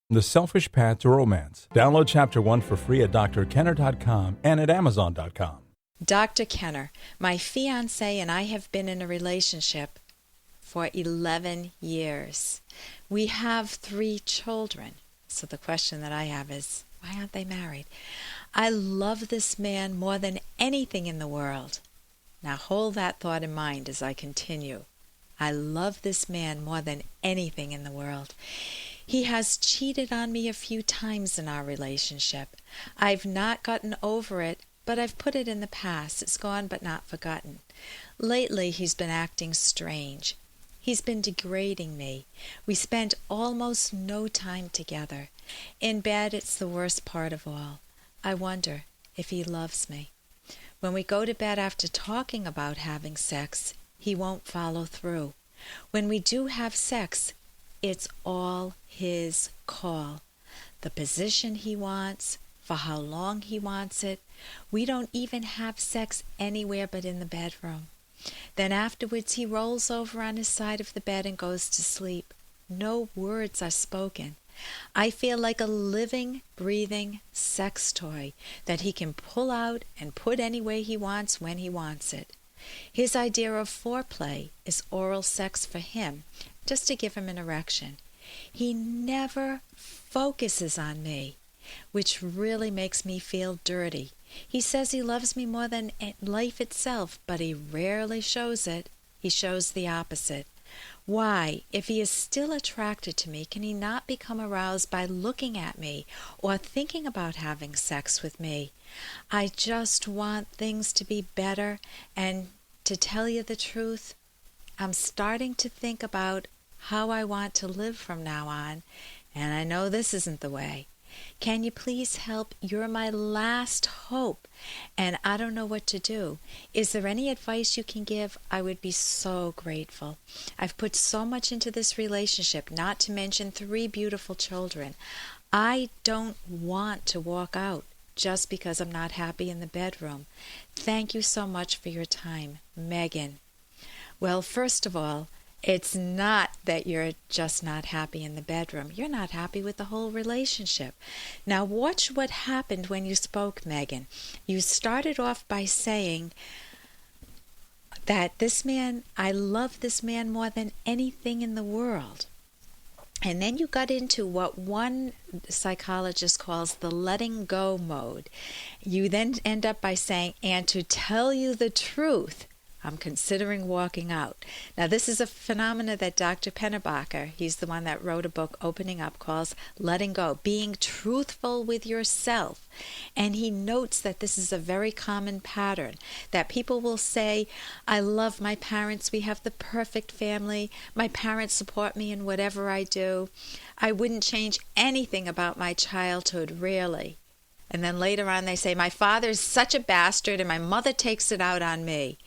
The Selfish Path to Romance. Download Chapter 1 for free at drkenner.com and at amazon.com. Dr. Kenner, my fiancé and I have been in a relationship for 11 years. We have 3 children. So the question that I have is, why aren't they married? I love this man more than anything in the world. Now hold that thought in mind as I continue. I love this man more than anything in the world. He has cheated on me a few times in our relationship. I've not gotten over it, but I've put it in the past. It's gone but not forgotten. Lately, he's been acting strange. He's been degrading me. We spent almost no time together. In bed, it's the worst part of all. I wonder if he loves me. When we go to bed after talking about having sex, he won't follow through. When we do have sex, it's all his call. The position he wants, for how long he wants it. We don't even have sex anywhere but in the bedroom. Then afterwards he rolls over on his side of the bed and goes to sleep. No words are spoken. I feel like a living, breathing sex toy that he can pull out and put any way he wants when he wants it. His idea of foreplay is oral sex for him, just to give him an erection. He never focuses on me, which really makes me feel dirty. He says he loves me more than life itself, but he rarely shows it. He shows the opposite. Why, if he is still attracted to me, can he not become aroused by looking at me or thinking about having sex with me? I just want things to be better, and to tell you the truth, I'm starting to think about how I want to live from now on, and I know this isn't the way. Can you please help? You're my last hope, and I don't know what to do. Is there any advice you can give? I would be so grateful. I've put so much into this relationship, not to mention 3 beautiful children. I don't want to walk out just because I'm not happy in the bedroom. Thank you so much for your time, Megan. Well, first of all, it's not that you're just not happy in the bedroom. You're not happy with the whole relationship. Now watch what happened when you spoke, Megan. You started off by saying that this man, I love this man more than anything in the world. And then you got into what one psychologist calls the letting go mode. You then end up by saying, and to tell you the truth, I'm considering walking out. Now, this is a phenomena that Dr. Pennebaker, he's the one that wrote a book, Opening Up, calls letting go, being truthful with yourself. And he notes that this is a very common pattern, that people will say, I love my parents, we have the perfect family, my parents support me in whatever I do. I wouldn't change anything about my childhood, really. And then later on they say, my father's such a bastard and my mother takes it out on me.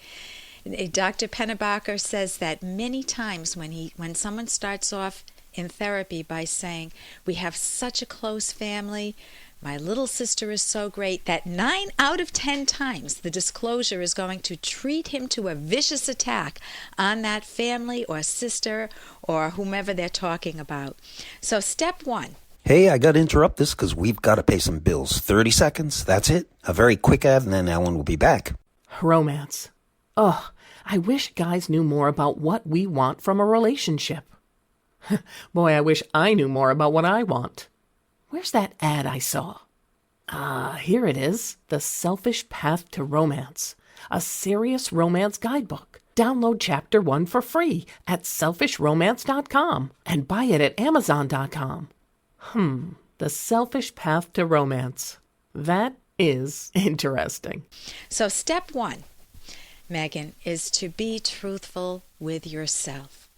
Dr. Pennebaker says that many times when someone starts off in therapy by saying, we have such a close family, my little sister is so great, that 9 out of 10 times the disclosure is going to treat him to a vicious attack on that family or sister or whomever they're talking about. So step 1. Hey, I got to interrupt this because we've got to pay some bills. 30 seconds, that's it. A very quick ad, and then Ellen will be back. Romance. Ugh, I wish guys knew more about what we want from a relationship. Boy, I wish I knew more about what I want. Where's that ad I saw? Here it is. The Selfish Path to Romance. A serious romance guidebook. Download Chapter 1 for free at selfishromance.com and buy it at amazon.com. The Selfish Path to Romance. That is interesting. So step 1, Megan, is to be truthful with yourself.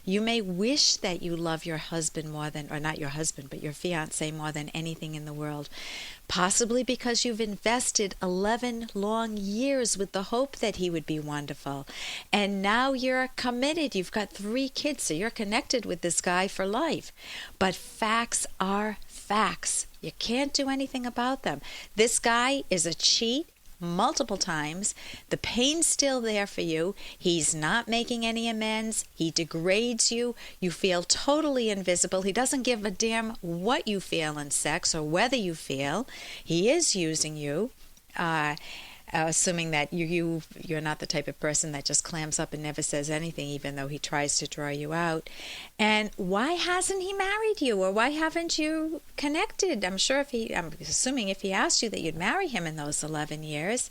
You may wish that you love your husband more than, or not your husband, but your fiancé more than anything in the world, possibly because you've invested 11 long years with the hope that he would be wonderful. And now you're committed. You've got 3 kids, so you're connected with this guy for life. But facts are facts. You can't do anything about them. This guy is a cheat multiple times. The pain's still there for you. He's not making any amends. He degrades you. You feel totally invisible. He doesn't give a damn what you feel in sex or whether you feel. He is using you. Assuming that you're not the type of person that just clams up and never says anything, even though he tries to draw you out. And why hasn't he married you, or why haven't you connected? I'm assuming if he asked you that you'd marry him in those 11 years,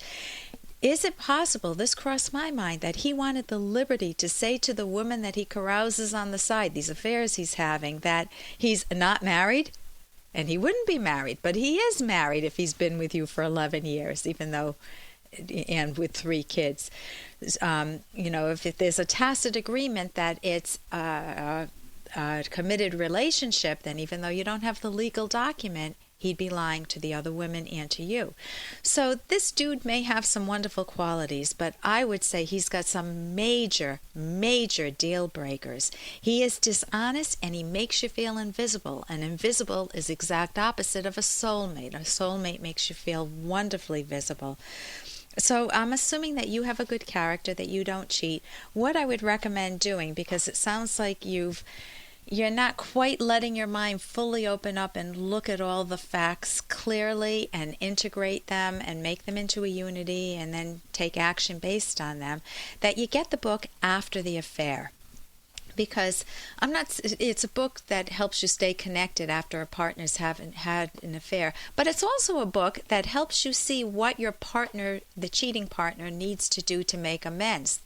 is it possible, this crossed my mind, that he wanted the liberty to say to the woman that he carouses on the side, these affairs he's having, that he's not married? And he wouldn't be married, but he is married if he's been with you for 11 years, even though, and with 3 kids. If there's a tacit agreement that it's a committed relationship, then even though you don't have the legal document, he'd be lying to the other women and to you. So this dude may have some wonderful qualities, but I would say he's got some major, major deal breakers. He is dishonest, and he makes you feel invisible. And invisible is the exact opposite of a soulmate. A soulmate makes you feel wonderfully visible. So I'm assuming that you have a good character, that you don't cheat. What I would recommend doing, because it sounds like you're not quite letting your mind fully open up and look at all the facts clearly and integrate them and make them into a unity and then take action based on them, that you get the book After the Affair. Because it's a book that helps you stay connected after a partner's haven't had an affair. But it's also a book that helps you see what your partner, the cheating partner, needs to do to make amends.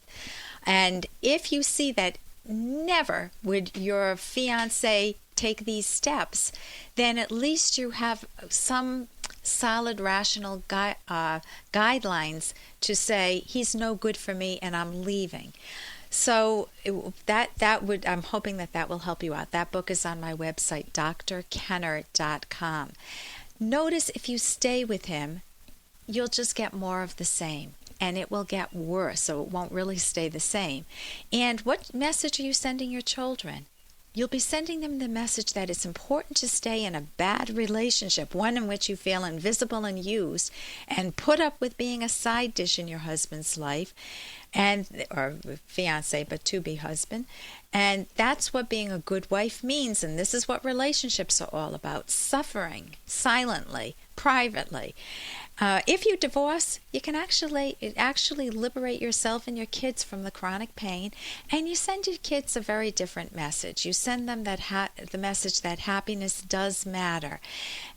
And if you see that never would your fiancé take these steps, then at least you have some solid, rational guidelines to say, he's no good for me and I'm leaving. So I'm hoping that will help you out. That book is on my website, drkenner.com. Notice if you stay with him, you'll just get more of the same. And it will get worse, so it won't really stay the same. And what message are you sending your children? You'll be sending them the message that it's important to stay in a bad relationship, one in which you feel invisible and used, and put up with being a side dish in your husband's life, or fiance, but to-be husband. And that's what being a good wife means, and this is what relationships are all about: suffering silently, privately. If you divorce, you can actually liberate yourself and your kids from the chronic pain, and you send your kids a very different message. You send them the message that happiness does matter.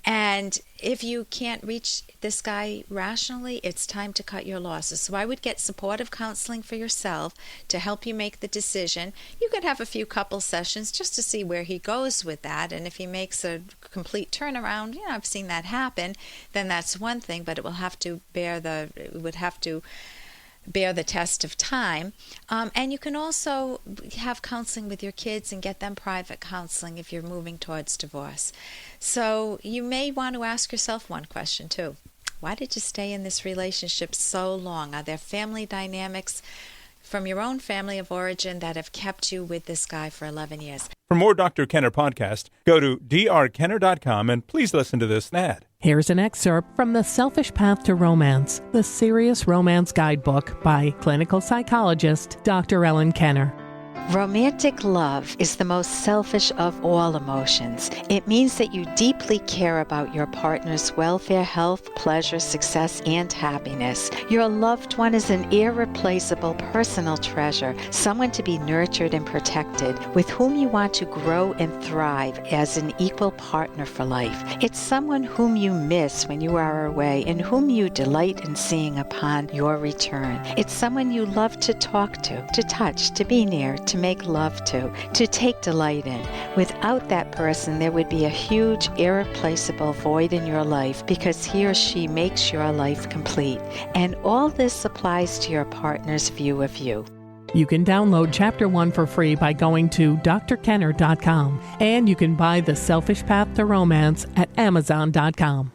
And if you can't reach this guy rationally, it's time to cut your losses. So I would get supportive counseling for yourself to help you make the decision. You could have a few couple sessions just to see where he goes with that. And if he makes a complete turnaround, I've seen that happen, then that's one thing, but it would have to bear the test of time. And you can also have counseling with your kids and get them private counseling if you're moving towards divorce. So you may want to ask yourself one question too. Why did you stay in this relationship so long? Are there family dynamics from your own family of origin that have kept you with this guy for 11 years? For more Dr. Kenner podcast, go to drkenner.com and please listen to this ad. Here's an excerpt from The Selfish Path to Romance, the Serious Romance Guidebook by clinical psychologist Dr. Ellen Kenner. Romantic love is the most selfish of all emotions. It means that you deeply care about your partner's welfare, health, pleasure, success, and happiness. Your loved one is an irreplaceable personal treasure, someone to be nurtured and protected, with whom you want to grow and thrive as an equal partner for life. It's someone whom you miss when you are away and whom you delight in seeing upon your return. It's someone you love to talk to touch, to be near, to make love to take delight in. Without that person, there would be a huge, irreplaceable void in your life because he or she makes your life complete. And all this applies to your partner's view of you. You can download Chapter 1 for free by going to drkenner.com, and you can buy The Selfish Path to Romance at amazon.com.